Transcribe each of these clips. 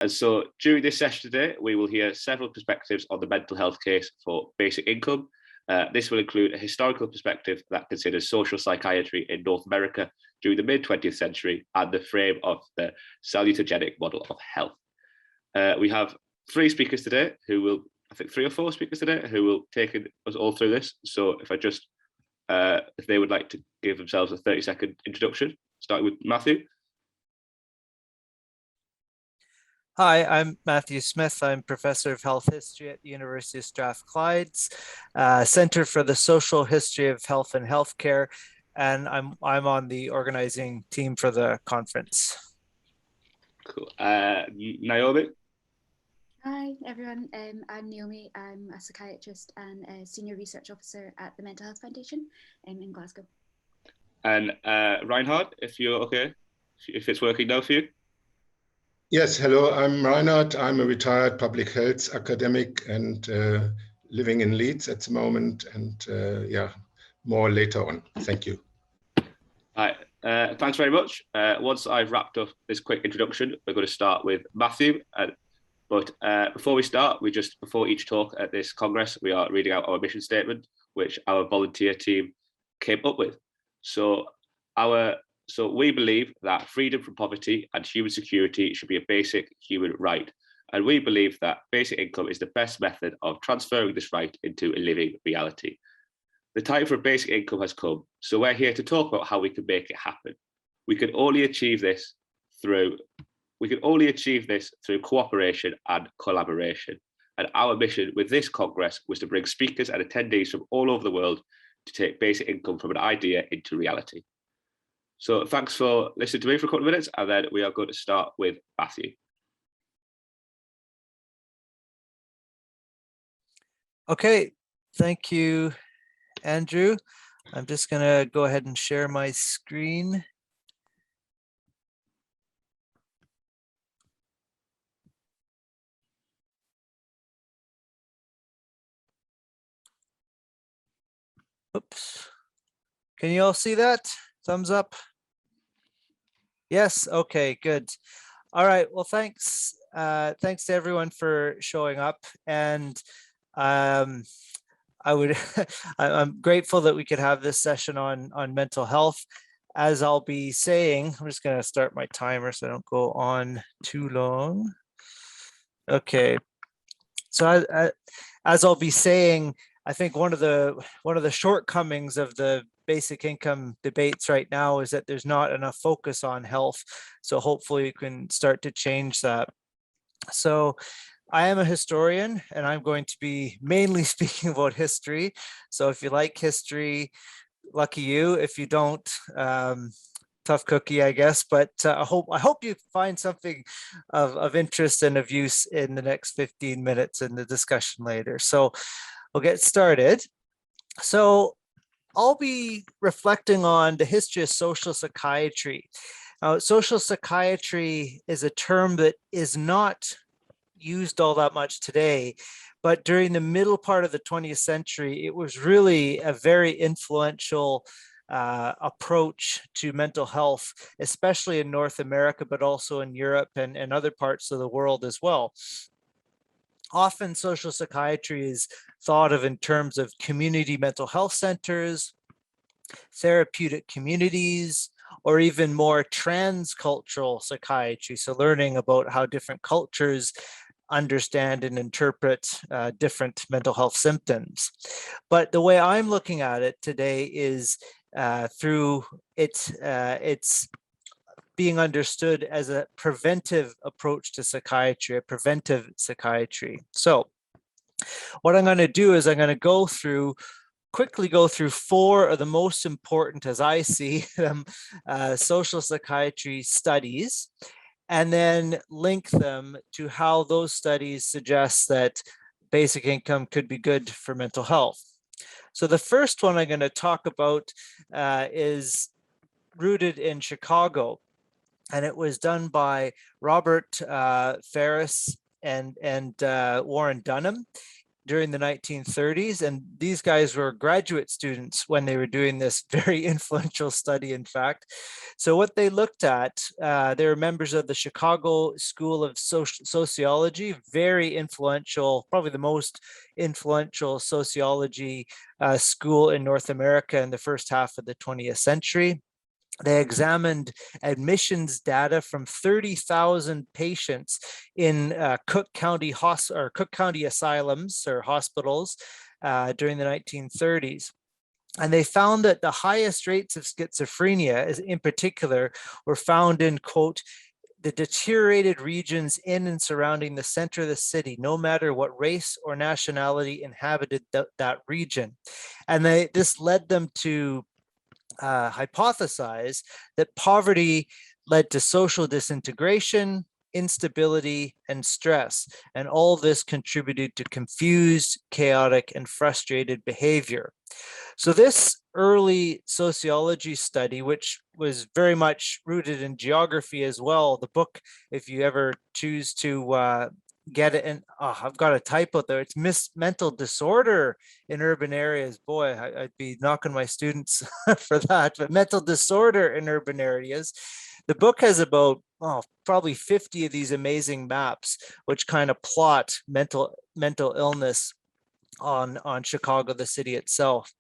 And so during this session today, we will hear several perspectives on the mental health case for basic income. This will include a historical perspective that considers social psychiatry in North America during the mid-20th century and the frame of the salutogenic model of health. We have three speakers today who will, I think 3 or 4 speakers today who will take us all through this. So if I just, if they would like to give themselves a 30-second introduction, starting with Matthew. Hi, I'm Matthew Smith. I'm Professor of Health History at the University of Strathclyde's Center for the Social History of Health and Healthcare, and I'm on the organizing team for the conference. Cool. Naomi? Hi, everyone. I'm Naomi. I'm a psychiatrist and a senior research officer at the Mental Health Foundation in Glasgow. And Reinhard, if you're okay, if it's working now for you. Yes, hello, I'm Reinhard. I'm a retired public health academic and living in Leeds at the moment, and yeah, more later on. Thank you. Hi, thanks very much. Once I've wrapped up this quick introduction, we're going to start with Matthew. But before we start, before each talk at this Congress, we are reading out our mission statement, which our volunteer team came up with. So we believe that freedom from poverty and human security should be a basic human right. And we believe that basic income is the best method of transferring this right into a living reality. The time for basic income has come, so we're here to talk about how we can make it happen. We can only achieve this through cooperation and collaboration. And our mission with this Congress was to bring speakers and attendees from all over the world to take basic income from an idea into reality. So thanks for listening to me for a couple of minutes, and then we are going to start with Matthew. Okay, thank you, Andrew. I'm just going to go ahead and share my screen. Oops. Can you all see that? Thumbs up. Yes. Okay, good. All right. Well, thanks. Thanks to everyone for showing up. And I'm grateful that we could have this session on mental health. As I'll be saying, I'm just going to start my timer so I don't go on too long. Okay. So as I'll be saying, I think one of the shortcomings of the basic income debates right now is that there's not enough focus on health. So hopefully you can start to change that. So I am a historian and I'm going to be mainly speaking about history. So if you like history, lucky you. If you don't, tough cookie, I guess. But I hope you find something of interest and of use in the next 15 minutes in the discussion later. So we'll get started. So I'll be reflecting on the history of social psychiatry. Social psychiatry is a term that is not used all that much today, but during the middle part of the 20th century, it was really a very influential approach to mental health, especially in North America, but also in Europe and other parts of the world as well. Often social psychiatry is thought of in terms of community mental health centers, therapeutic communities, or even more transcultural psychiatry. So learning about how different cultures understand and interpret different mental health symptoms. But the way I'm looking at it today is through its being understood as a preventive approach to psychiatry, a preventive psychiatry. So what I'm going to do is I'm going to quickly go through 4 of the most important, as I see them, social psychiatry studies, and then link them to how those studies suggest that basic income could be good for mental health. So the first one I'm going to talk about is rooted in Chicago, and it was done by Robert Ferris and Warren Dunham during the 1930s, and these guys were graduate students when they were doing this very influential study, in fact. So what they looked at, they were members of the Chicago School of Sociology, very influential, probably the most influential sociology school in North America in the first half of the 20th century. They examined admissions data from 30,000 patients in Cook County asylums or hospitals during the 1930s. And they found that the highest rates of schizophrenia, in particular, were found in, quote, the deteriorated regions in and surrounding the center of the city, no matter what race or nationality inhabited that region. And this led them to hypothesize that poverty led to social disintegration, instability, and stress. And all this contributed to confused, chaotic, and frustrated behavior. So this early sociology study, which was very much rooted in geography as well, the book, if you ever choose to get it, and I've got a typo there, it's mental disorder in urban areas. Boy, I'd be knocking my students for that, but mental disorder in urban areas. The book has about probably 50 of these amazing maps, which kind of plot mental illness on Chicago, the city itself.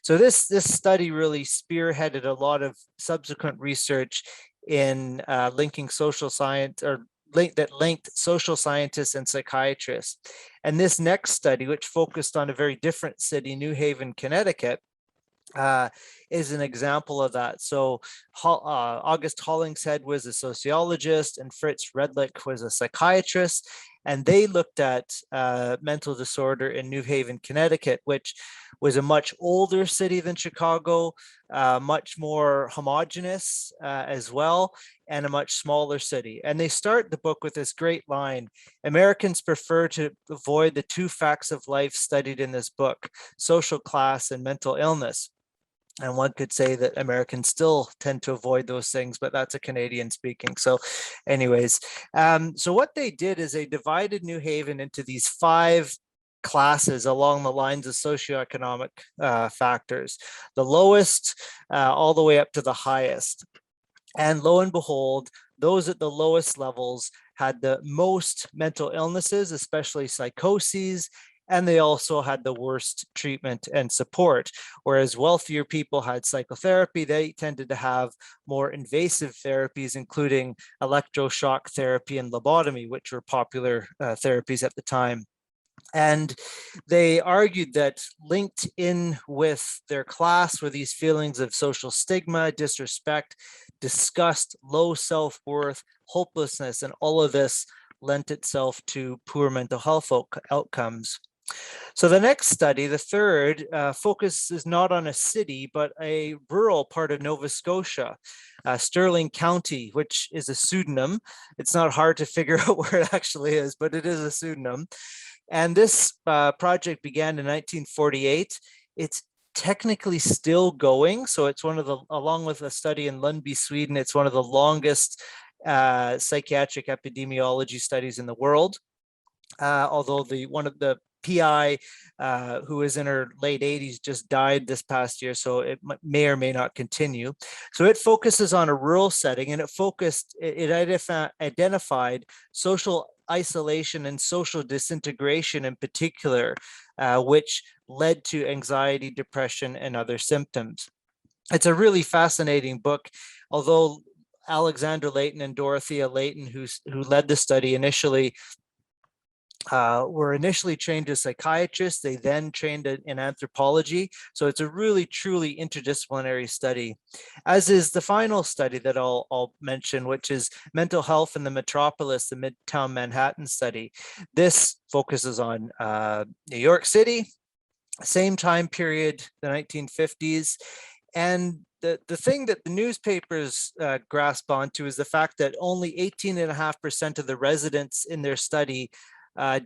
So this study really spearheaded a lot of subsequent research in linking social science, or that linked social scientists and psychiatrists. And this next study, which focused on a very different city, New Haven, Connecticut, is an example of that. So August Hollingshead was a sociologist and Fritz Redlich was a psychiatrist, and they looked at mental disorder in New Haven, Connecticut, which was a much older city than Chicago, much more homogenous as well, and a much smaller city. And they start the book with this great line: Americans prefer to avoid the two facts of life studied in this book, social class and mental illness. And one could say that Americans still tend to avoid those things, but that's a Canadian speaking. So anyways, so what they did is they divided New Haven into these 5 classes along the lines of socioeconomic factors, the lowest all the way up to the highest. And lo and behold, those at the lowest levels had the most mental illnesses, especially psychoses, and they also had the worst treatment and support. Whereas wealthier people had psychotherapy, they tended to have more invasive therapies, including electroshock therapy and lobotomy, which were popular therapies at the time. And they argued that linked in with their class were these feelings of social stigma, disrespect, disgust, low self-worth, hopelessness, and all of this lent itself to poor mental health outcomes. So the next study, the third, focuses not on a city, but a rural part of Nova Scotia, Stirling County, which is a pseudonym. It's not hard to figure out where it actually is, but it is a pseudonym. And this project began in 1948. It's technically still going. So it's one of the, along with a study in Lundby, Sweden, it's one of the longest psychiatric epidemiology studies in the world. Although one of the PI who is in her late 80s just died this past year, so it may or may not continue. So it focuses on a rural setting, and it identified social isolation and social disintegration in particular, which led to anxiety, depression, and other symptoms. It's a really fascinating book, although Alexander Layton and Dorothea Layton, who led the study initially, were initially trained as psychiatrists. They then trained in anthropology. So it's a really, truly interdisciplinary study, as is the final study that I'll mention, which is Mental Health in the Metropolis, the Midtown Manhattan study. This focuses on New York City, same time period, the 1950s. And the thing that the newspapers grasp onto is the fact that only 18.5% of the residents in their study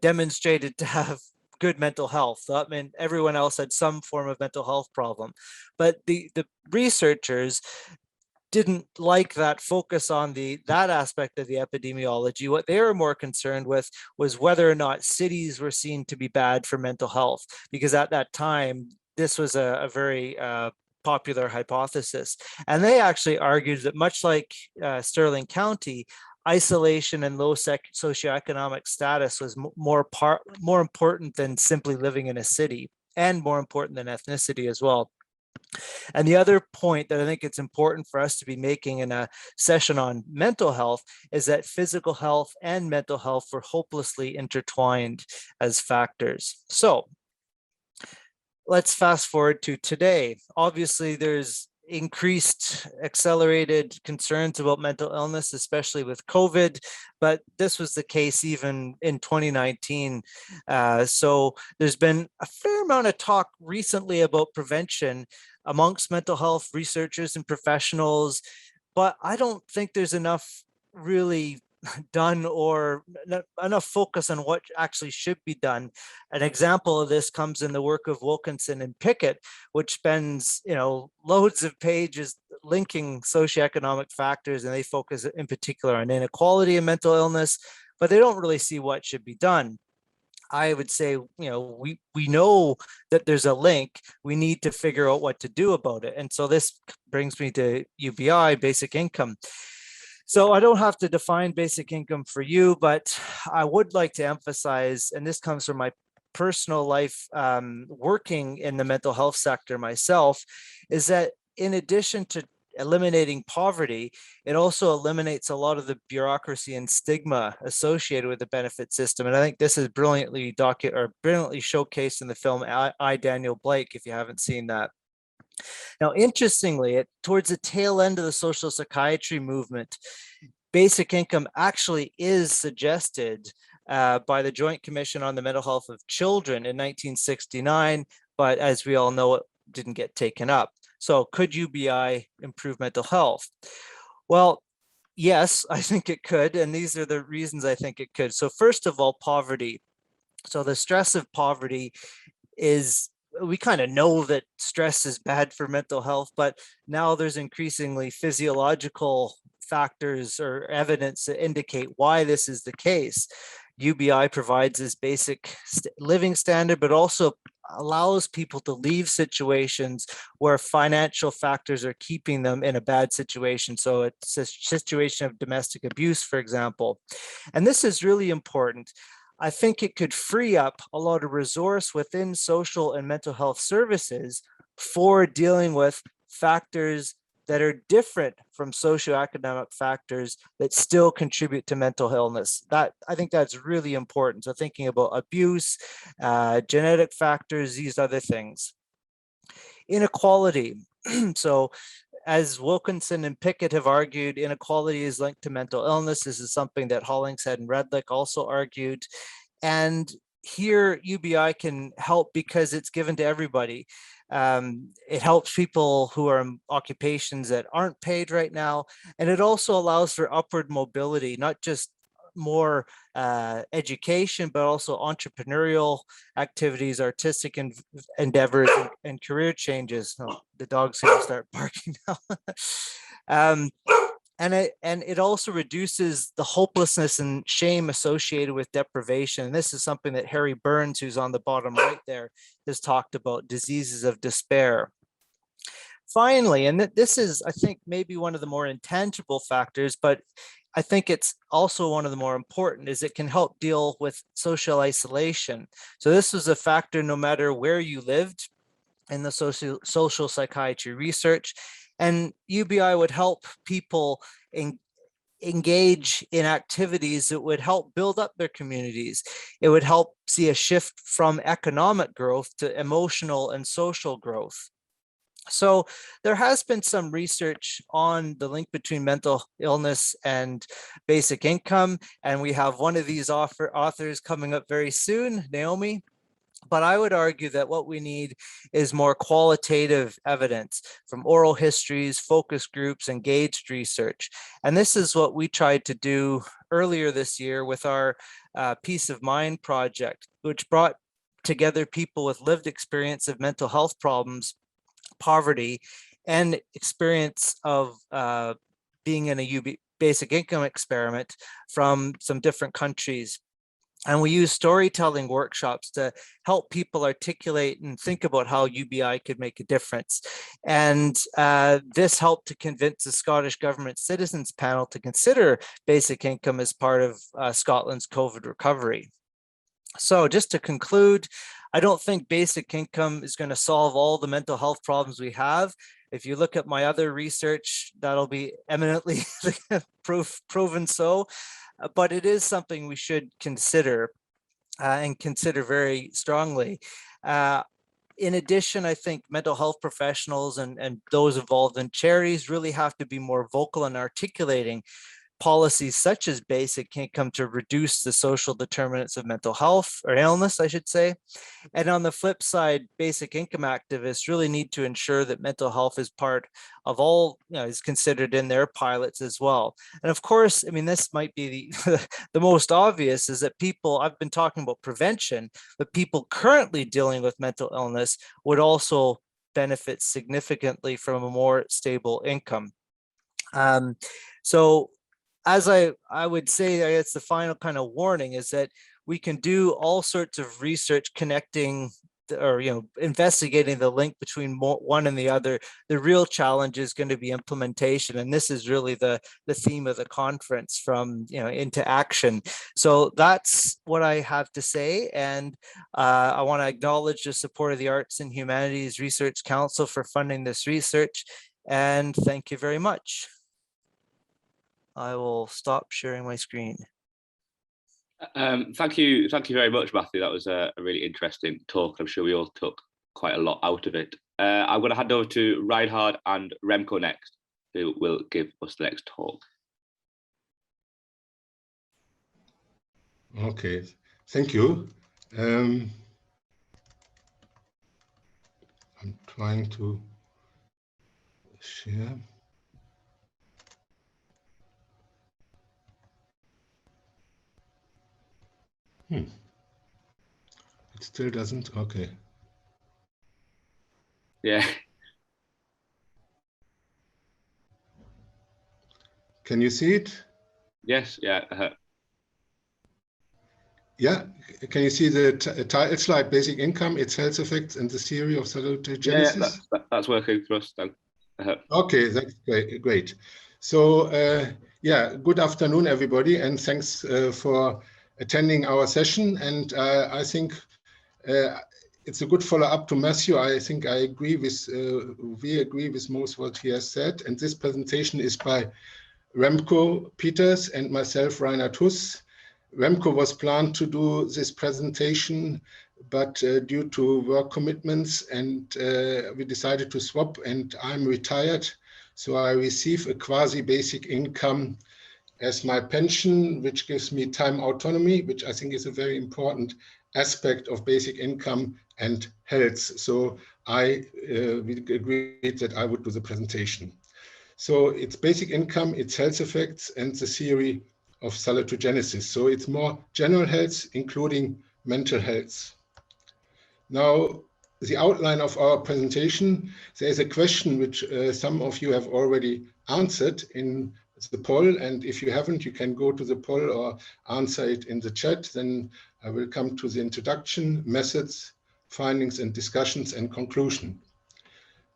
demonstrated to have good mental health. I mean, everyone else had some form of mental health problem. But the researchers didn't like that focus on that aspect of the epidemiology. What they were more concerned with was whether or not cities were seen to be bad for mental health, because at that time, this was a very popular hypothesis. And they actually argued that much like Sterling County, isolation and low socioeconomic status was more important than simply living in a city, and more important than ethnicity as well. And the other point that I think it's important for us to be making in a session on mental health is that physical health and mental health were hopelessly intertwined as factors. So let's fast forward to today. Obviously, there's increased, accelerated concerns about mental illness, especially with COVID, but this was the case even in 2019. So there's been a fair amount of talk recently about prevention amongst mental health researchers and professionals, but I don't think there's enough really done or enough focus on what actually should be done. An example of this comes in the work of Wilkinson and Pickett, which spends loads of pages linking socioeconomic factors, and they focus in particular on inequality and mental illness, but they don't really see what should be done. I would say, we know that there's a link. We need to figure out what to do about it. And so this brings me to UBI, basic income. So I don't have to define basic income for you, but I would like to emphasize, and this comes from my personal life working in the mental health sector myself, is that in addition to eliminating poverty, it also eliminates a lot of the bureaucracy and stigma associated with the benefit system. And I think this is brilliantly showcased in the film I, Daniel Blake, if you haven't seen that. Now, interestingly, towards the tail end of the social psychiatry movement, basic income actually is suggested by the Joint Commission on the Mental Health of Children in 1969, but as we all know, it didn't get taken up. So could UBI improve mental health? Well, yes, I think it could, and these are the reasons I think it could. So first of all, poverty. So the stress of poverty is, we kind of know that stress is bad for mental health, but now there's increasingly physiological factors or evidence that indicate why this is the case. UBI provides this basic living standard, but also allows people to leave situations where financial factors are keeping them in a bad situation. So it's a situation of domestic abuse, for example. And this is really important. I think it could free up a lot of resource within social and mental health services for dealing with factors that are different from socioeconomic factors that still contribute to mental illness. That, I think that's really important. So thinking about abuse, genetic factors, these other things. Inequality. So as Wilkinson and Pickett have argued, inequality is linked to mental illness. This is something that Hollingshead and Redlich also argued. And here UBI can help because it's given to everybody. It helps people who are in occupations that aren't paid right now. And it also allows for upward mobility, not just more education, but also entrepreneurial activities, artistic endeavors, and career changes. Oh, the dog's going to start barking now. And it also reduces the hopelessness and shame associated with deprivation. And this is something that Harry Burns, who's on the bottom right there, has talked about, diseases of despair. Finally, and this is, I think, maybe one of the more intangible factors, but I think it's also one of the more important, is it can help deal with social isolation. So this was a factor no matter where you lived in the social psychiatry research. And UBI would help people engage in activities that would help build up their communities. It would help see a shift from economic growth to emotional and social growth. So there has been some research on the link between mental illness and basic income, and we have one of these authors coming up very soon, Naomi. But I would argue that what we need is more qualitative evidence from oral histories, focus groups, engaged research. And this is what we tried to do earlier this year with our Peace of Mind project, which brought together people with lived experience of mental health problems, poverty, and experience of being in a basic income experiment from some different countries. And we use storytelling workshops to help people articulate and think about how UBI could make a difference. And this helped to convince the Scottish Government Citizens Panel to consider basic income as part of Scotland's COVID recovery. So just to conclude, I don't think basic income is going to solve all the mental health problems we have. If you look at my other research, that'll be eminently proven so. But it is something we should consider and consider very strongly. In addition, I think mental health professionals and those involved in charities really have to be more vocal in articulating policies such as basic income to reduce the social determinants of mental health or illness, I should say. And on the flip side, basic income activists really need to ensure that mental health is part of all, is considered in their pilots as well. And of course, I mean, this might be the most obvious is that people, I've been talking about prevention, but people currently dealing with mental illness would also benefit significantly from a more stable income. So as I would say, I guess the final kind of warning is that we can do all sorts of research connecting or investigating the link between one and the other. The real challenge is going to be implementation, and this is really the theme of the conference, from into action. So that's what I have to say, and I want to acknowledge the support of the Arts and Humanities Research Council for funding this research, and thank you very much. I will stop sharing my screen. Thank you very much, Matthew. That was a really interesting talk. I'm sure we all took quite a lot out of it. I'm going to hand over to Reinhard and Remco next, who will give us the next talk. Okay, thank you. I'm trying to share. It still doesn't. Okay. Yeah. Can you see it? Yes. Yeah. Yeah. Can you see the title slide? Basic income, its health effects, and the theory of salutogenesis. Yeah, that's working for us. Okay, that's great. So yeah, good afternoon, everybody, and thanks for attending our session. And I think it's a good follow-up to Matthew. I think I agree with, we agree with most what he has said. And this presentation is by Remco Peters and myself, Reinhard Huss. Remco was planned to do this presentation, but due to work commitments, and we decided to swap, and I'm retired. So I receive a quasi-basic income as my pension, which gives me time autonomy, which I think is a very important aspect of basic income and health. So we agreed that I would do the presentation. So it's basic income, its health effects, and the theory of salutogenesis. So it's more general health, including mental health. Now, the outline of our presentation, there is a question which some of you have already answered in the poll, and if you haven't, you can go to the poll or answer it in the chat. Then I will come to the introduction, methods, findings and discussions, and conclusion.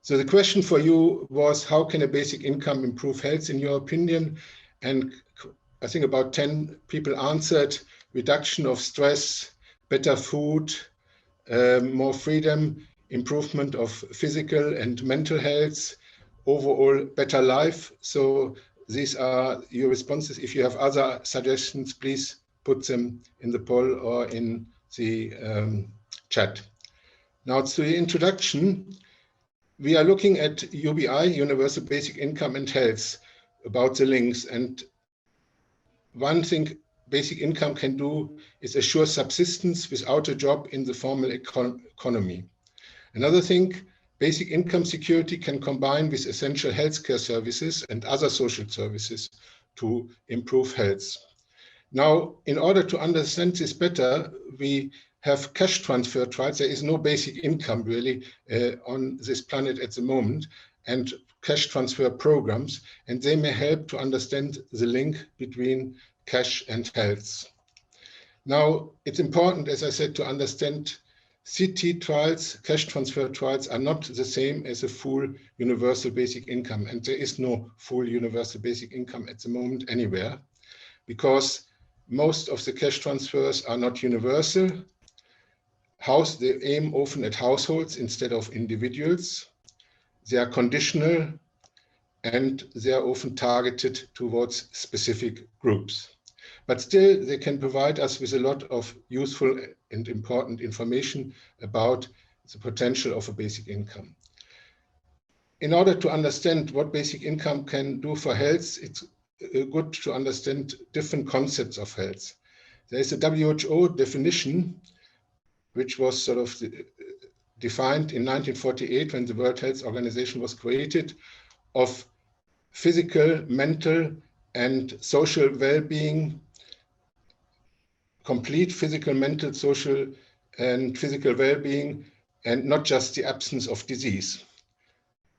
So the question for you was, how can a basic income improve health in your opinion? And I think about 10 people answered: reduction of stress, better food, more freedom, improvement of physical and mental health, overall better life. So these are your responses. If you have other suggestions, please put them in the poll or in the chat. Now to the introduction. We are looking at UBI, Universal Basic Income and Health, about the links. And one thing basic income can do is assure subsistence without a job in the formal economy. Another thing, basic income security can combine with essential healthcare services and other social services to improve health. Now, in order to understand this better, we have cash transfer trials. There is no basic income really on this planet at the moment. and cash transfer programs, and they may help to understand the link between cash and health. Now, it's important, as I said, to understand CT trials, cash transfer trials, are not the same as a full universal basic income. And there is no full universal basic income at the moment anywhere, because most of the cash transfers are not universal. They aim often at households instead of individuals. They are conditional, and they are often targeted towards specific groups. But still, they can provide us with a lot of useful and important information about the potential of a basic income. In order to understand what basic income can do for health, it's good to understand different concepts of health. There is a WHO definition, which was sort of defined in 1948 when the World Health Organization was created, of physical, mental, and social well-being, complete physical, mental, social, and physical well-being, and not just the absence of disease.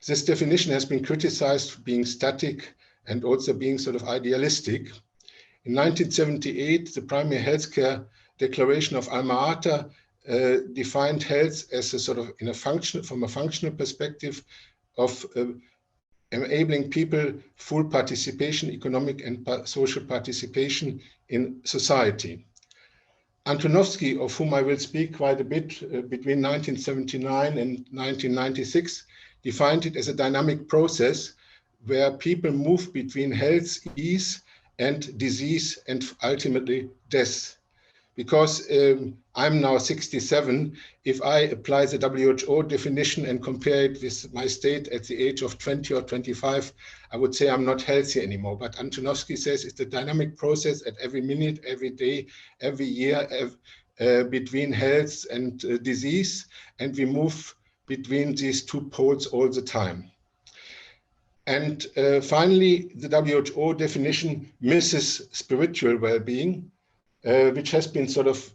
This definition has been criticized for being static and also being sort of idealistic. In 1978, the Primary Healthcare Declaration of Alma Ata defined health as a sort of, from a functional perspective of enabling people full participation, economic and social participation in society. Antonovsky, of whom I will speak quite a bit, between 1979 and 1996, defined it as a dynamic process where people move between health, ease, and disease, and ultimately death. Because I'm now 67, if I apply the WHO definition and compare it with my state at the age of 20 or 25, I would say I'm not healthy anymore. But Antonovsky says it's a dynamic process at every minute, every day, every year, between health and disease, and we move between these two poles all the time. And finally, the WHO definition misses spiritual well-being, which has been sort of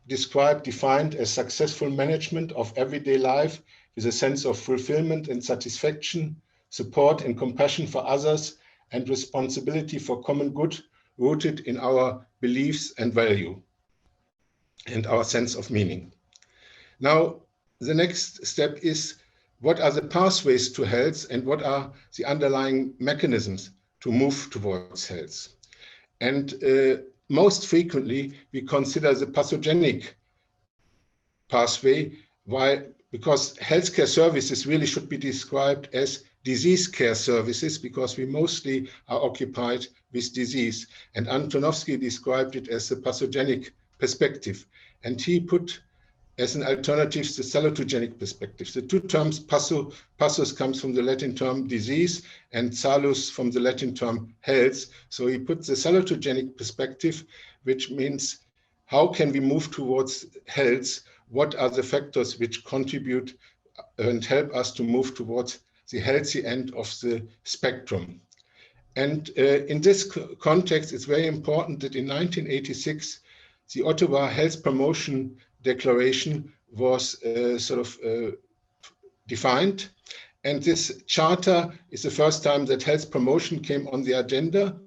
defined as successful management of everyday life with a sense of fulfillment and satisfaction, support and compassion for others, and responsibility for common good rooted in our beliefs and value and our sense of meaning. Now, the next step is, what are the pathways to health and what are the underlying mechanisms to move towards health? And most frequently, we consider the pathogenic pathway. Why? Because healthcare services really should be described as disease care services, because we mostly are occupied with disease. And Antonovsky described it as a pathogenic perspective. And he put as an alternative the salutogenic perspective. The two terms, pathos comes from the Latin term disease, and salus from the Latin term health. So he put the salutogenic perspective, which means how can we move towards health? What are the factors which contribute and help us to move towards the healthy end of the spectrum? And in this context, it's very important that in 1986, the Ottawa Health Promotion Declaration was defined. And this charter is the first time that health promotion came on the agenda.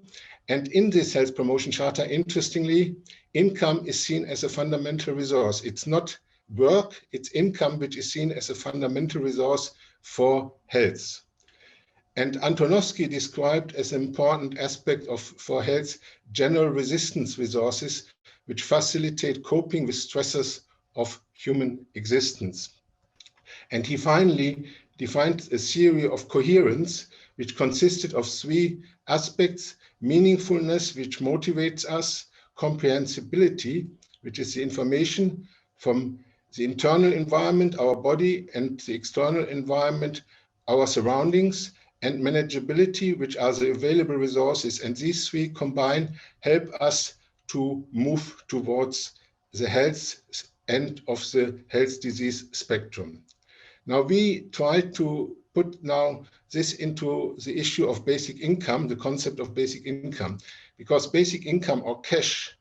And in this health promotion charter, interestingly, income is seen as a fundamental resource. It's not work, it's income, which is seen as a fundamental resource for health. And Antonovsky described as an important aspect for health general resistance resources, which facilitate coping with stresses of human existence. And he finally defined a theory of coherence, which consisted of three aspects: meaningfulness, which motivates us; comprehensibility, which is the information from the internal environment, our body, and the external environment, our surroundings; and manageability, which are the available resources. And these three combined help us to move towards the health end of the health disease spectrum. Now we try to put now this into the issue of basic income, the concept of basic income, because basic income or cash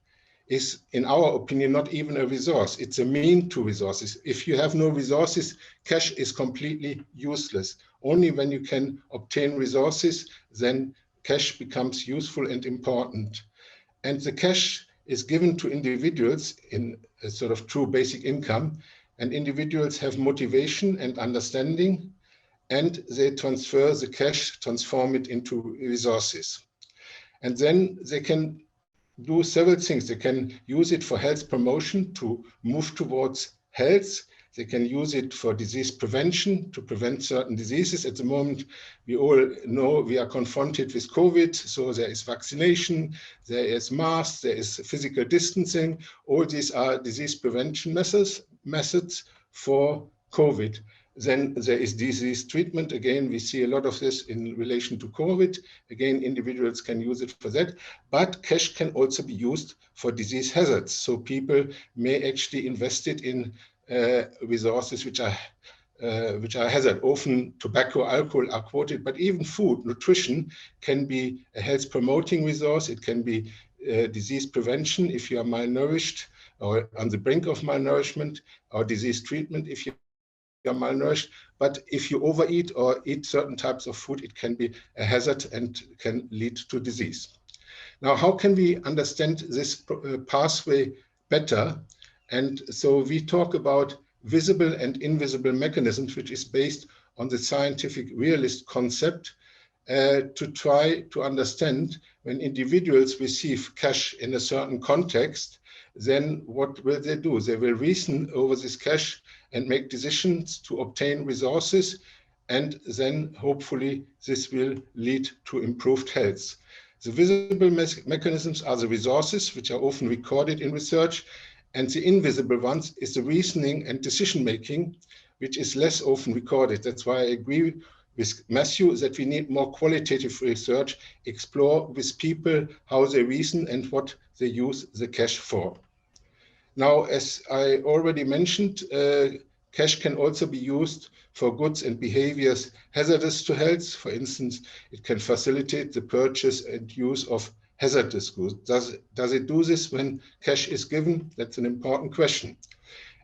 is, in our opinion, not even a resource. It's a mean to resources. If you have no resources, cash is completely useless. Only when you can obtain resources, then cash becomes useful and important. And the cash is given to individuals in a sort of true basic income, and individuals have motivation and understanding, and they transfer the cash, transform it into resources. And then they can do several things. They can use it for health promotion to move towards health. They can use it for disease prevention to prevent certain diseases. At the moment, we all know we are confronted with COVID. So there is vaccination, there is masks, there is physical distancing. All these are disease prevention methods for COVID. Then there is disease treatment. Again, we see a lot of this in relation to COVID. Again, individuals can use it for that, but cash can also be used for disease hazards. So people may actually invest it in resources which are hazard. Often tobacco, alcohol are quoted, but even food, nutrition can be a health promoting resource. It can be disease prevention if you are malnourished or on the brink of malnourishment, or disease treatment if you are malnourished. But if you overeat or eat certain types of food, it can be a hazard and can lead to disease. Now, how can we understand this pathway better? And so we talk about visible and invisible mechanisms, which is based on the scientific realist concept, to try to understand when individuals receive cash in a certain context, then what will they do? They will reason over this cash and make decisions to obtain resources, and then hopefully this will lead to improved health. The visible mechanisms are the resources, which are often recorded in research, and the invisible ones is the reasoning and decision-making, which is less often recorded. That's why I agree with Matthew that we need more qualitative research, explore with people how they reason and what they use the cash for. Now, as I already mentioned, cash can also be used for goods and behaviors hazardous to health. For instance, it can facilitate the purchase and use of hazardous goods. Does it do this when cash is given? That's an important question,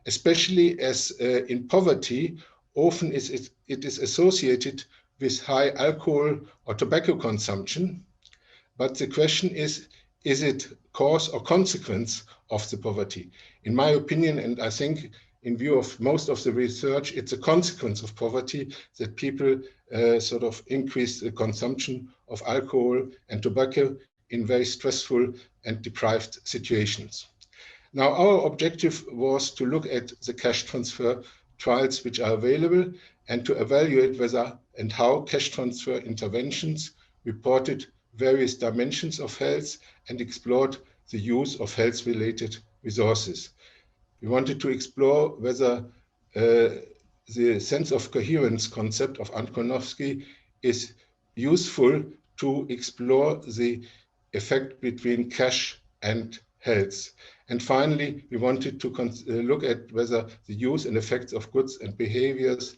especially as in poverty, often it is associated with high alcohol or tobacco consumption. But the question is it cause or consequence of the poverty? In my opinion, and I think in view of most of the research, it's a consequence of poverty that people sort of increase the consumption of alcohol and tobacco in very stressful and deprived situations. Now, our objective was to look at the cash transfer trials which are available and to evaluate whether and how cash transfer interventions reported various dimensions of health and explored the use of health-related resources. We wanted to explore whether the sense of coherence concept of Antonovsky is useful to explore the effect between cash and health. And finally, we wanted to look at whether the use and effects of goods and behaviors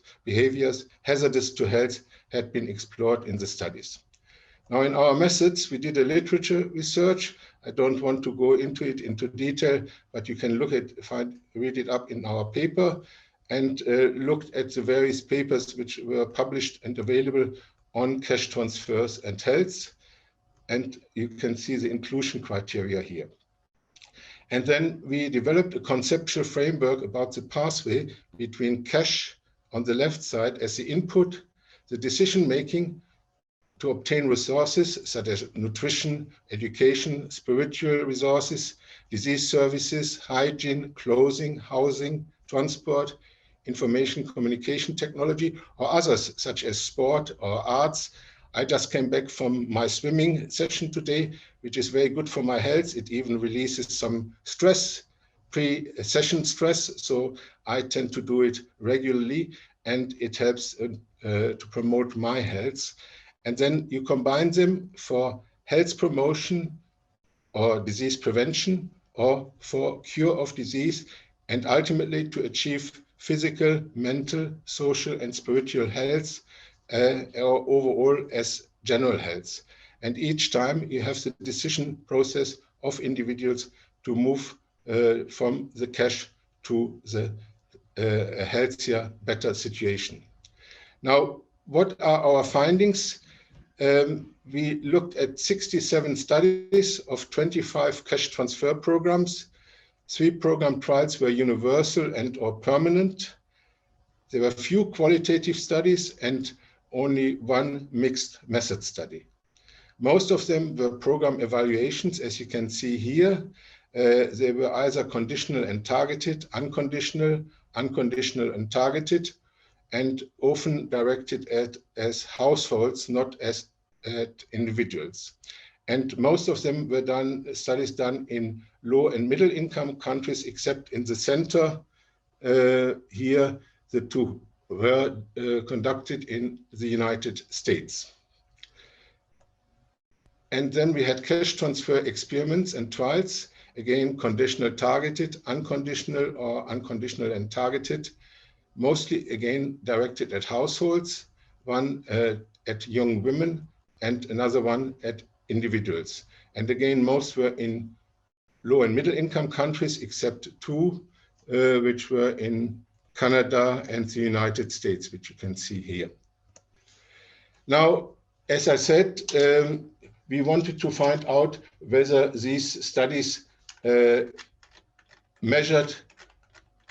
hazardous to health had been explored in the studies. Now, in our methods, we did a literature research. I don't want to go into detail, but you can read it up in our paper, and looked at the various papers which were published and available on cash transfers and health. And you can see the inclusion criteria here. And then we developed a conceptual framework about the pathway between cash on the left side as the input, the decision-making to obtain resources such as nutrition, education, spiritual resources, disease services, hygiene, clothing, housing, transport, information communication technology, or others such as sport or arts. I just came back from my swimming session today, which is very good for my health. It even releases some stress, pre-session stress. So I tend to do it regularly, and it helps to promote my health. And then you combine them for health promotion or disease prevention or for cure of disease, and ultimately to achieve physical, mental, social, and spiritual health, or overall as general health. And each time you have the decision process of individuals to move from the cash to the healthier, better situation. Now, what are our findings? We looked at 67 studies of 25 cash transfer programs. 3 program trials were universal and or permanent. There were few qualitative studies and only 1 mixed method study. Most of them were program evaluations, as you can see here. They were either conditional and targeted, unconditional, unconditional and targeted, and often directed as households, not as at individuals. And most of them were studies done in low and middle income countries, except in the center. Here, the 2 were conducted in the United States. And then we had cash transfer experiments and trials, again, conditional targeted, unconditional or unconditional and targeted, mostly again directed at households, 1 at young women and another 1 at individuals. And again, most were in low and middle income countries, except 2, which were in Canada and the United States, which you can see here. Now, as I said, we wanted to find out whether these studies measured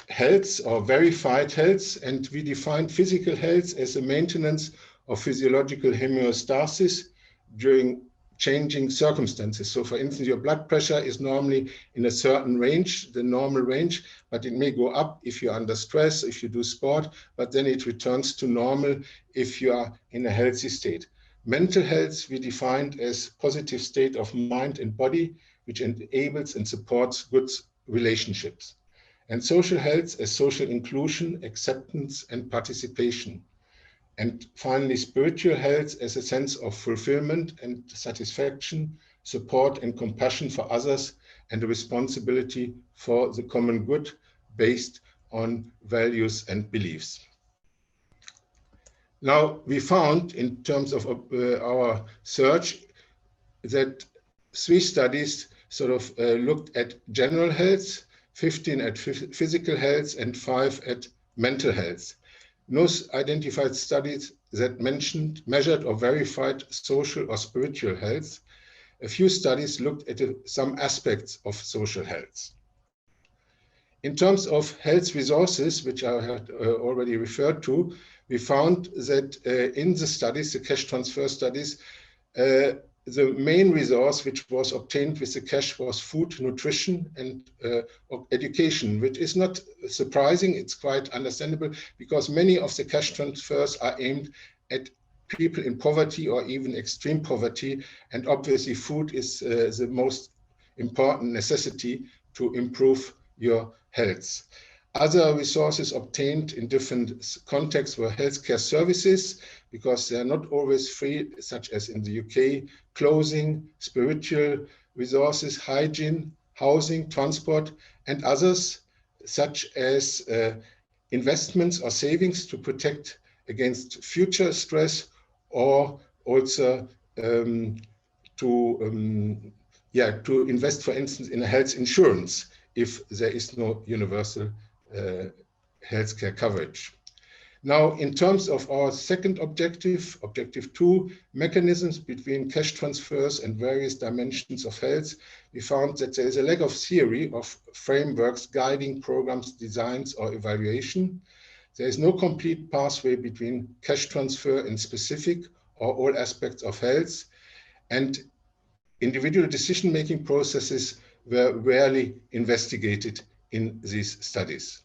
health or verified health, and we defined physical health as a maintenance of physiological homeostasis during changing circumstances. So for instance, your blood pressure is normally in a certain range, the normal range, but it may go up if you're under stress, if you do sport, but then it returns to normal if you are in a healthy state. Mental health we defined as positive state of mind and body, which enables and supports good relationships. And social health as social inclusion, acceptance, and participation. And finally, spiritual health as a sense of fulfillment and satisfaction, support and compassion for others, and a responsibility for the common good based on values and beliefs. Now, we found in terms of our search that 3 studies sort of looked at general health, 15 at physical health, and 5 at mental health. No identified studies that measured or verified social or spiritual health. A few studies looked at some aspects of social health. In terms of health resources, which I had already referred to, we found that in the studies, the cash transfer studies, the main resource which was obtained with the cash was food, nutrition, and education, which is not surprising. It's quite understandable because many of the cash transfers are aimed at people in poverty or even extreme poverty. And obviously food is the most important necessity to improve your health. Other resources obtained in different contexts were healthcare services, because they are not always free, such as in the UK, clothing, spiritual resources, hygiene, housing, transport, and others, such as investments or savings to protect against future stress, or also to invest, for instance, in a health insurance if there is no universal healthcare coverage. Now, in terms of our second objective, objective 2, mechanisms between cash transfers and various dimensions of health, we found that there is a lack of theory of frameworks guiding programs, designs, or evaluation. There is no complete pathway between cash transfer and specific or all aspects of health, and individual decision-making processes were rarely investigated in these studies.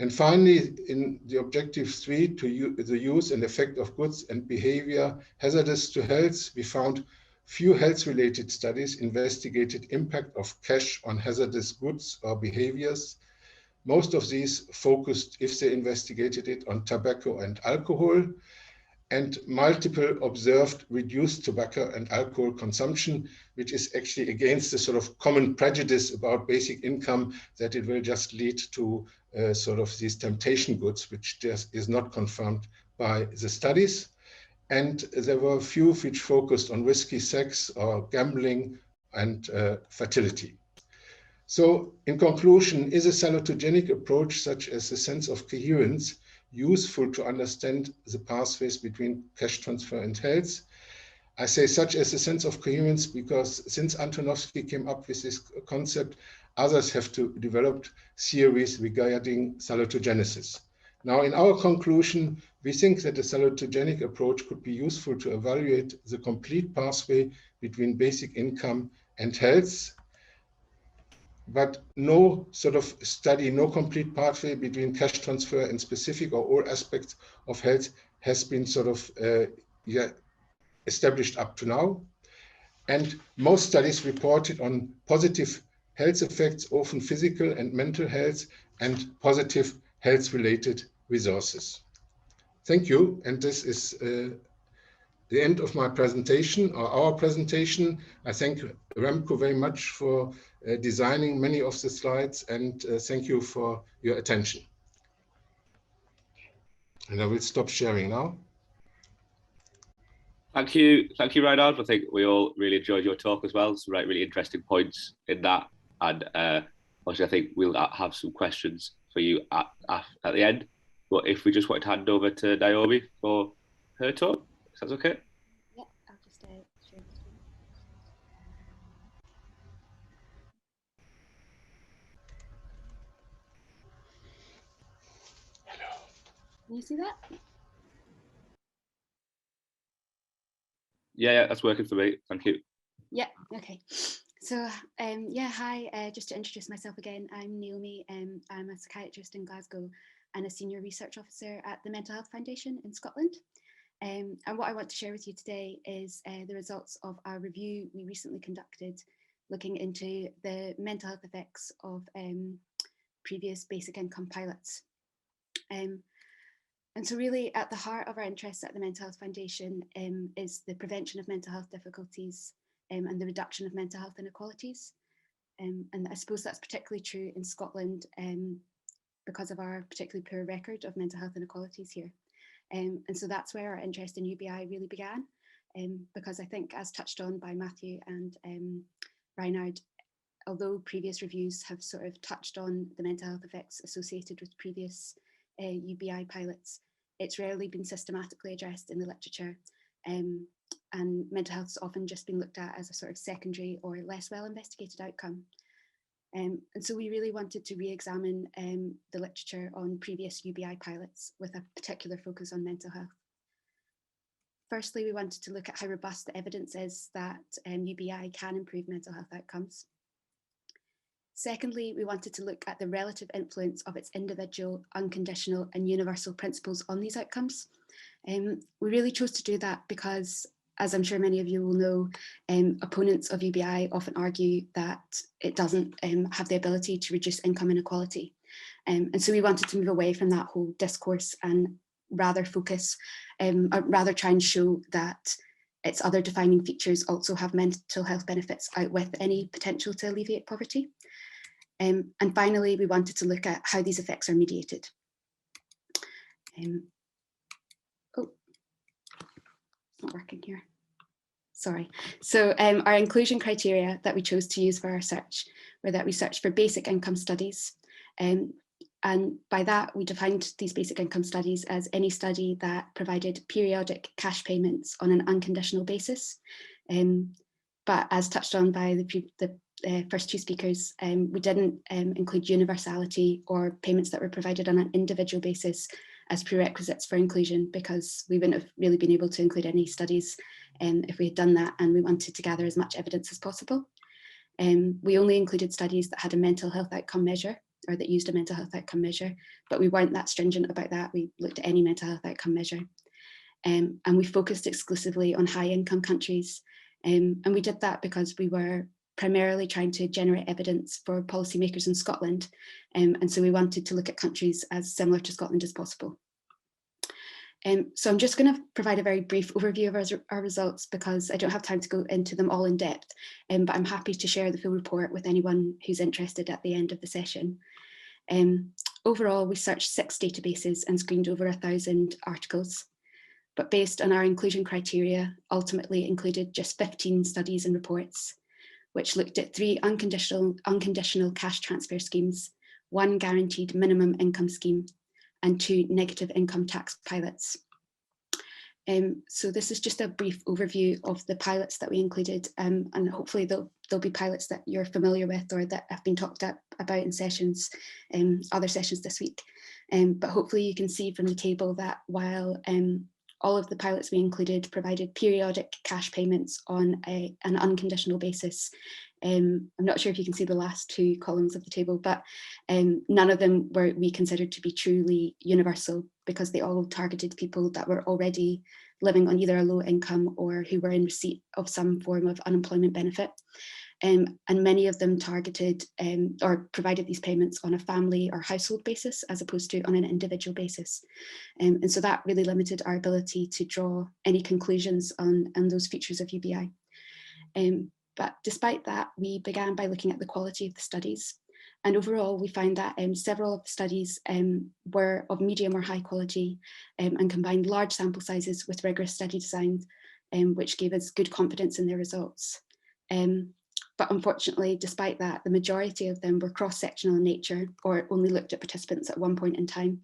And finally, in the objective 3, the use and effect of goods and behavior hazardous to health, we found few health-related studies investigated impact of cash on hazardous goods or behaviors. Most of these focused, if they investigated it, on tobacco and alcohol, and multiple observed reduced tobacco and alcohol consumption, which is actually against the sort of common prejudice about basic income that it will just lead to sort of these temptation goods, which just is not confirmed by the studies. And there were a few which focused on risky sex or gambling and fertility. So in conclusion, is a salutogenic approach such as a sense of coherence useful to understand the pathways between cash transfer and health? I say such as a sense of coherence because since Antonovsky came up with this concept, others have developed theories regarding salutogenesis. Now, in our conclusion, we think that a salutogenic approach could be useful to evaluate the complete pathway between basic income and health, but no sort of study, no complete pathway between cash transfer and specific or all aspects of health has been sort of established up to now. And most studies reported on positive health effects, often physical and mental health, and positive health-related resources. Thank you. And this is the end of my presentation, or our presentation. I thank Remco very much for designing many of the slides, and thank you for your attention. And I will stop sharing now. Thank you, Reinhard. I think we all really enjoyed your talk as well. Some really interesting points in that, and obviously I think we'll have some questions for you at the end. But if we just want to hand over to Naomi for her talk, if that's okay. Yeah, I'll just share the screen. Hello. Can you see that? Yeah, that's working for me. Thank you. Yeah, okay. So, yeah, hi, just to introduce myself again, I'm Naomi. I'm a psychiatrist in Glasgow and a senior research officer at the Mental Health Foundation in Scotland. And what I want to share with you today is the results of our review we recently conducted looking into the mental health effects of previous basic income pilots. And so really at the heart of our interests at the Mental Health Foundation is the prevention of mental health difficulties and the reduction of mental health inequalities. And I suppose that's particularly true in Scotland because of our particularly poor record of mental health inequalities here. And so that's where our interest in UBI really began, because I think, as touched on by Matthew and Reinhard, although previous reviews have sort of touched on the mental health effects associated with previous UBI pilots, it's rarely been systematically addressed in the literature, and mental health has often just been looked at as a sort of secondary or less well investigated outcome. And so we really wanted to re-examine the literature on previous UBI pilots with a particular focus on mental health. Firstly, we wanted to look at how robust the evidence is that UBI can improve mental health outcomes. Secondly, we wanted to look at the relative influence of its individual, unconditional and universal principles on these outcomes. We really chose to do that because, as I'm sure many of you will know, opponents of UBI often argue that it doesn't have the ability to reduce income inequality. And so we wanted to move away from that whole discourse and rather focus, rather try and show that its other defining features also have mental health benefits out with any potential to alleviate poverty. And finally, we wanted to look at how these effects are mediated. Oh, it's not working here. Sorry. So our inclusion criteria that we chose to use for our search were that we searched for basic income studies. And by that, we defined these basic income studies as any study that provided periodic cash payments on an unconditional basis. But as touched on by the first two speakers, we didn't include universality or payments that were provided on an individual basis as prerequisites for inclusion, because we wouldn't have really been able to include any studies if we had done that, and we wanted to gather as much evidence as possible. We only included studies that had a mental health outcome measure, or that used a mental health outcome measure, but we weren't that stringent about that. We looked at any mental health outcome measure. And we focused exclusively on high income countries. And we did that because we were primarily trying to generate evidence for policymakers in Scotland. And so we wanted to look at countries as similar to Scotland as possible. So I'm just going to provide a very brief overview of our results because I don't have time to go into them all in depth, but I'm happy to share the full report with anyone who's interested at the end of the session. Overall, we searched 6 databases and screened over 1,000 articles, but based on our inclusion criteria, ultimately included just 15 studies and reports, which looked at 3 unconditional cash transfer schemes, 1 guaranteed minimum income scheme, and 2 negative income tax pilots. So this is just a brief overview of the pilots that we included, and hopefully there'll be pilots that you're familiar with or that have been talked about in sessions, other sessions this week. But hopefully you can see from the table that while all of the pilots we included provided periodic cash payments on an unconditional basis, I'm not sure if you can see the last 2 columns of the table, but none of them were we considered to be truly universal, because they all targeted people that were already living on either a low income or who were in receipt of some form of unemployment benefit. And many of them targeted or provided these payments on a family or household basis, as opposed to on an individual basis. And so that really limited our ability to draw any conclusions on those features of UBI. But despite that, we began by looking at the quality of the studies. And overall, we found that several of the studies were of medium or high quality and combined large sample sizes with rigorous study design, which gave us good confidence in their results. But unfortunately, despite that, the majority of them were cross-sectional in nature, or only looked at participants at one point in time,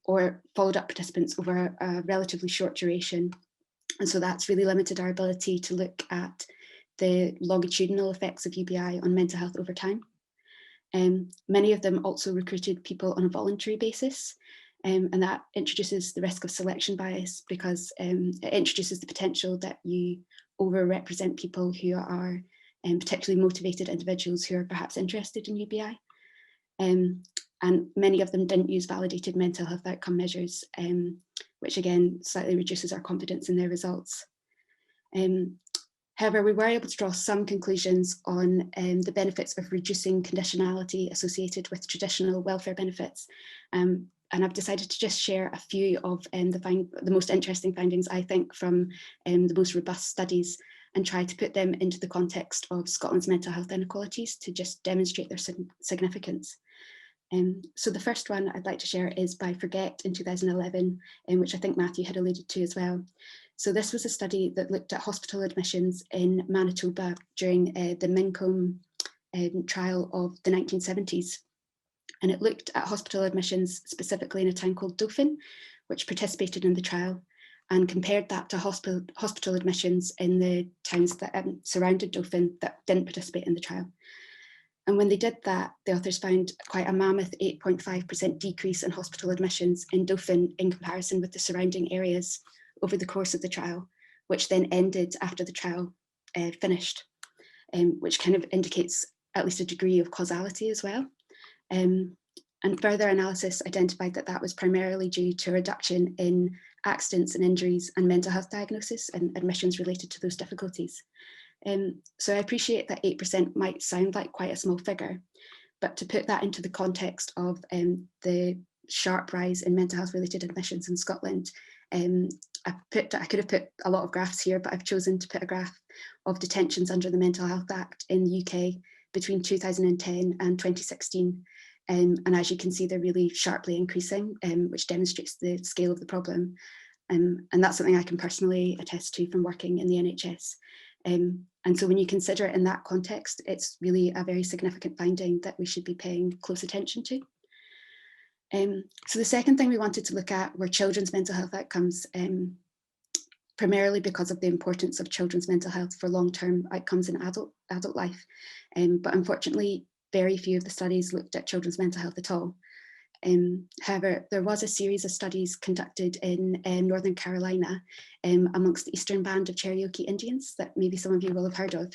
or followed up participants over a relatively short duration. And so that's really limited our ability to look at the longitudinal effects of UBI on mental health over time. Many of them also recruited people on a voluntary basis, and that introduces the risk of selection bias, because it introduces the potential that you overrepresent people who are particularly motivated individuals who are perhaps interested in UBI. And many of them didn't use validated mental health outcome measures, which again slightly reduces our confidence in their results. However, we were able to draw some conclusions on the benefits of reducing conditionality associated with traditional welfare benefits. And I've decided to just share a few of the most interesting findings, I think, from the most robust studies, and try to put them into the context of Scotland's mental health inequalities to just demonstrate their significance. So the first one I'd like to share is by Forget in 2011, which I think Matthew had alluded to as well. So this was a study that looked at hospital admissions in Manitoba during the Mincombe trial of the 1970s. And it looked at hospital admissions specifically in a town called Dauphin, which participated in the trial, and compared that to hospital admissions in the towns that surrounded Dauphin that didn't participate in the trial. And when they did that, the authors found quite a mammoth 8.5% decrease in hospital admissions in Dauphin in comparison with the surrounding areas over the course of the trial, which then ended after the trial finished, which kind of indicates at least a degree of causality as well. And further analysis identified that that was primarily due to a reduction in accidents and injuries and mental health diagnosis and admissions related to those difficulties. So I appreciate that 8% might sound like quite a small figure, but to put that into the context of the sharp rise in mental health related admissions in Scotland, I could have put a lot of graphs here, but I've chosen to put a graph of detentions under the Mental Health Act in the UK between 2010 and 2016. And as you can see, they're really sharply increasing, which demonstrates the scale of the problem. And that's something I can personally attest to from working in the NHS. And so when you consider it in that context, it's really a very significant finding that we should be paying close attention to. So the second thing we wanted to look at were children's mental health outcomes, primarily because of the importance of children's mental health for long-term outcomes in adult life. But unfortunately, very few of the studies looked at children's mental health at all. However, there was a series of studies conducted in Northern Carolina amongst the Eastern Band of Cherokee Indians that maybe some of you will have heard of.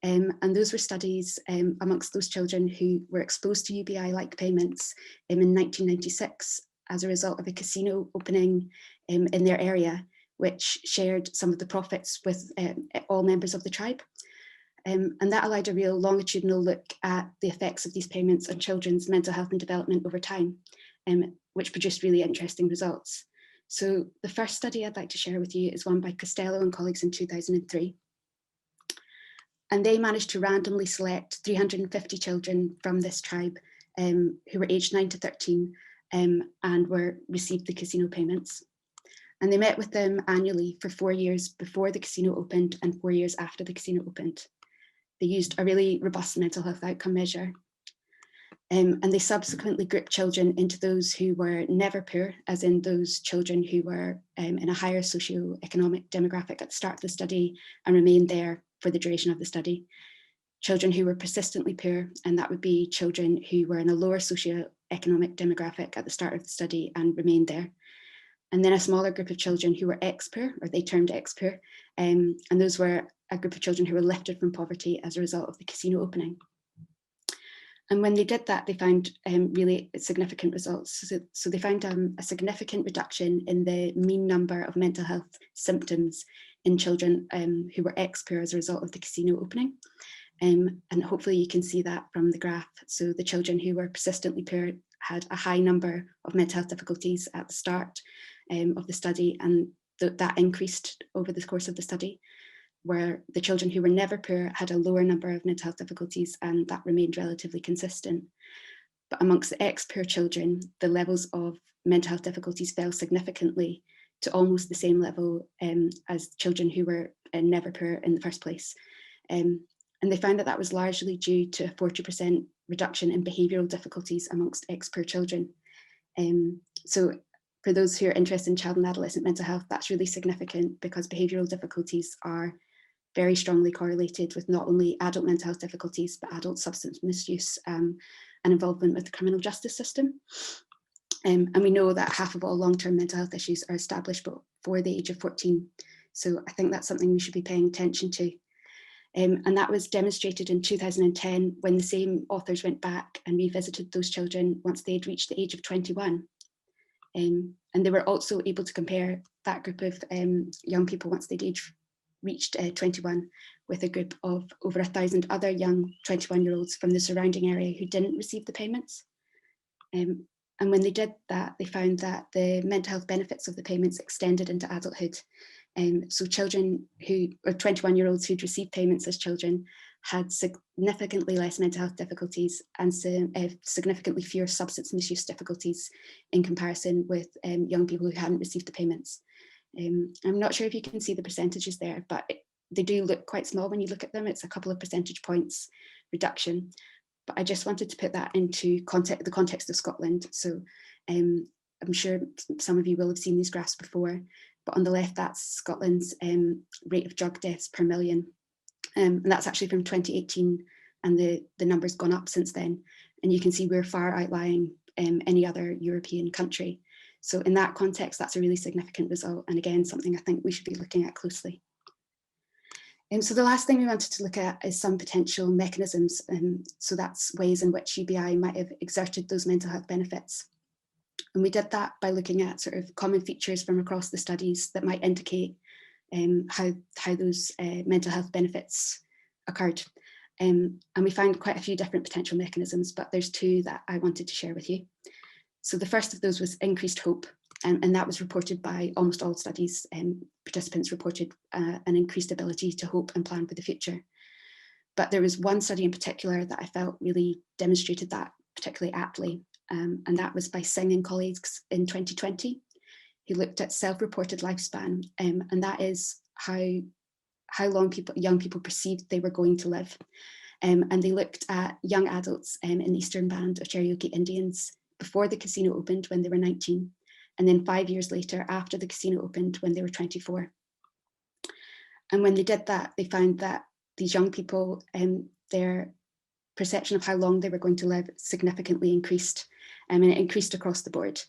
And those were studies amongst those children who were exposed to UBI-like payments in 1996 as a result of a casino opening in their area, which shared some of the profits with all members of the tribe. And that allowed a real longitudinal look at the effects of these payments on children's mental health and development over time, which produced really interesting results. So the first study I'd like to share with you is one by Costello and colleagues in 2003. And they managed to randomly select 350 children from this tribe who were aged 9 to 13 and received the casino payments. And they met with them annually for 4 years before the casino opened and 4 years after the casino opened. they used a really robust mental health outcome measure. And they subsequently grouped children into those who were never poor, as in those children who were in a higher socioeconomic demographic at the start of the study and remained there for the duration of the study. Children who were persistently poor, and that would be children who were in a lower socioeconomic demographic at the start of the study and remained there. And then a smaller group of children who were ex-poor, or they termed ex-poor, and those were a group of children who were lifted from poverty as a result of the casino opening. And when they did that, they found really significant results. So they found a significant reduction in the mean number of mental health symptoms in children who were ex-poor as a result of the casino opening. And hopefully you can see that from the graph. So the children who were persistently poor had a high number of mental health difficulties at the start of the study, and that increased over the course of the study, where the children who were never poor had a lower number of mental health difficulties, and that remained relatively consistent. But amongst the ex-poor children, the levels of mental health difficulties fell significantly to almost the same level as children who were never poor in the first place. And they found that that was largely due to a 40% reduction in behavioural difficulties amongst ex-poor children. So for those who are interested in child and adolescent mental health, that's really significant because behavioural difficulties are very strongly correlated with not only adult mental health difficulties, but adult substance misuse and involvement with the criminal justice system. And we know that half of all long-term mental health issues are established before the age of 14. So I think that's something we should be paying attention to. And that was demonstrated in 2010 when the same authors went back and revisited those children once they'd reached the age of 21. And they were also able to compare that group of young people once they'd reached 21 with a group of over 1,000 other young 21-year-olds from the surrounding area who didn't receive the payments. And when they did that, they found that the mental health benefits of the payments extended into adulthood. So children who, or 21-year-olds who'd received payments as children had significantly less mental health difficulties and significantly fewer substance misuse difficulties in comparison with young people who hadn't received the payments. I'm not sure if you can see the percentages there, but they do look quite small when you look at them. It's a couple of percentage points reduction. But I just wanted to put that into the context of Scotland. So I'm sure some of you will have seen these graphs before, but on the left, that's Scotland's rate of drug deaths per million. And that's actually from 2018, and the number's gone up since then. And you can see we're far outlying any other European country. So in that context, that's a really significant result. And again, something I think we should be looking at closely. So the last thing we wanted to look at is some potential mechanisms. So that's ways in which UBI might have exerted those mental health benefits. And we did that by looking at sort of common features from across the studies that might indicate how those mental health benefits occurred. And we found quite a few different potential mechanisms, but there's two that I wanted to share with you. So the first of those was increased hope, and that was reported by almost all studies. Participants reported an increased ability to hope and plan for the future. But there was one study in particular that I felt really demonstrated that particularly aptly, and that was by Singh and colleagues in 2020. He looked at self-reported lifespan, and that is how long young people perceived they were going to live. And they looked at young adults in the Eastern Band of Cherokee Indians before the casino opened when they were 19, and then 5 years later after the casino opened when they were 24. And when they did that, they found that these young people, their perception of how long they were going to live significantly increased, and it increased across the board,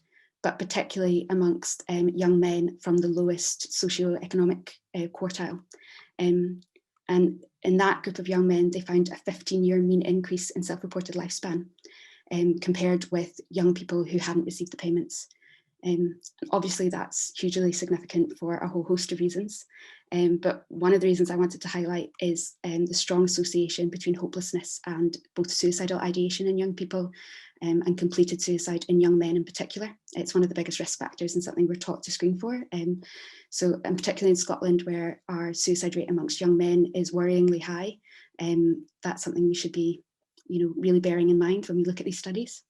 but particularly amongst young men from the lowest socioeconomic quartile. And in that group of young men, they found a 15-year mean increase in self-reported lifespan compared with young people who hadn't received the payments. Obviously, that's hugely significant for a whole host of reasons. But one of the reasons I wanted to highlight is the strong association between hopelessness and both suicidal ideation in young people and completed suicide in young men in particular. It's one of the biggest risk factors and something we're taught to screen for. So, and particularly in Scotland, where our suicide rate amongst young men is worryingly high, that's something we should be, really bearing in mind when we look at these studies.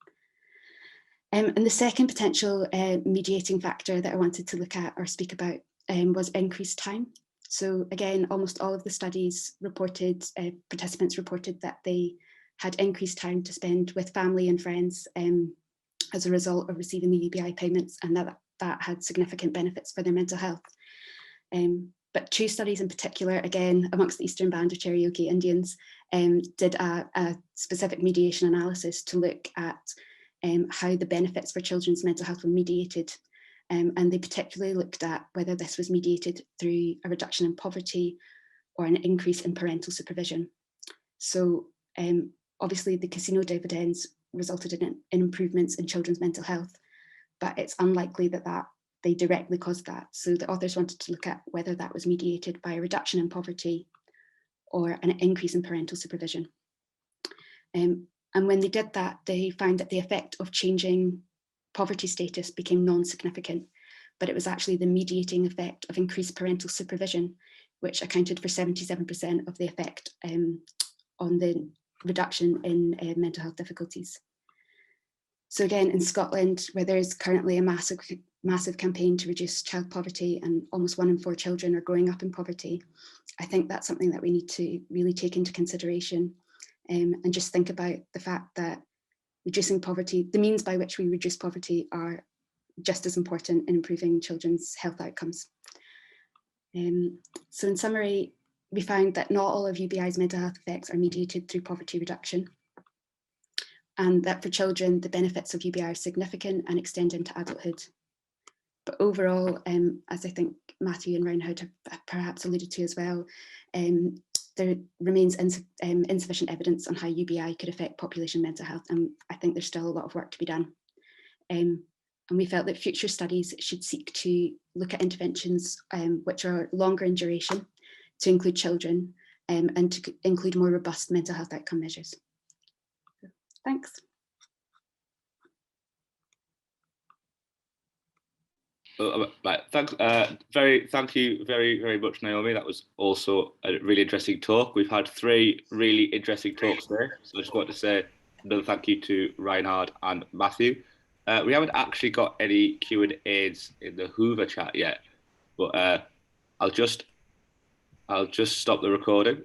And the second potential mediating factor that I wanted to look at or speak about was increased time. So again, almost all of the studies reported, participants reported that they had increased time to spend with family and friends as a result of receiving the UBI payments, and that had significant benefits for their mental health. But 2 studies in particular, again, amongst the Eastern Band of Cherokee Indians, did a specific mediation analysis to look at how the benefits for children's mental health were mediated. And they particularly looked at whether this was mediated through a reduction in poverty or an increase in parental supervision. So obviously the casino dividends resulted in improvements in children's mental health, but it's unlikely that they directly caused that. So the authors wanted to look at whether that was mediated by a reduction in poverty or an increase in parental supervision. And when they did that, they found that the effect of changing poverty status became non-significant, but it was actually the mediating effect of increased parental supervision, which accounted for 77% of the effect on the reduction in mental health difficulties. So again, in Scotland, where there is currently a massive campaign to reduce child poverty, and almost 1 in 4 children are growing up in poverty, I think that's something that we need to really take into consideration, and just think about the fact that reducing poverty, the means by which we reduce poverty, are just as important in improving children's health outcomes. So in summary, we found that not all of UBI's mental health effects are mediated through poverty reduction, and that for children, the benefits of UBI are significant and extend into adulthood. But overall, as I think Matthew and Reinhard have perhaps alluded to as well, there remains insufficient evidence on how UBI could affect population mental health, and I think there's still a lot of work to be done. And we felt that future studies should seek to look at interventions which are longer in duration, to include children, and to include more robust mental health outcome measures. Thanks. Thanks. Thank you very much, Naomi. That was also a really interesting talk. We've had 3 really interesting talks there, so I just want to say another thank you to Reinhard and Matthew. We haven't actually got any Q&As in the Hoover chat yet, but I'll just stop the recording.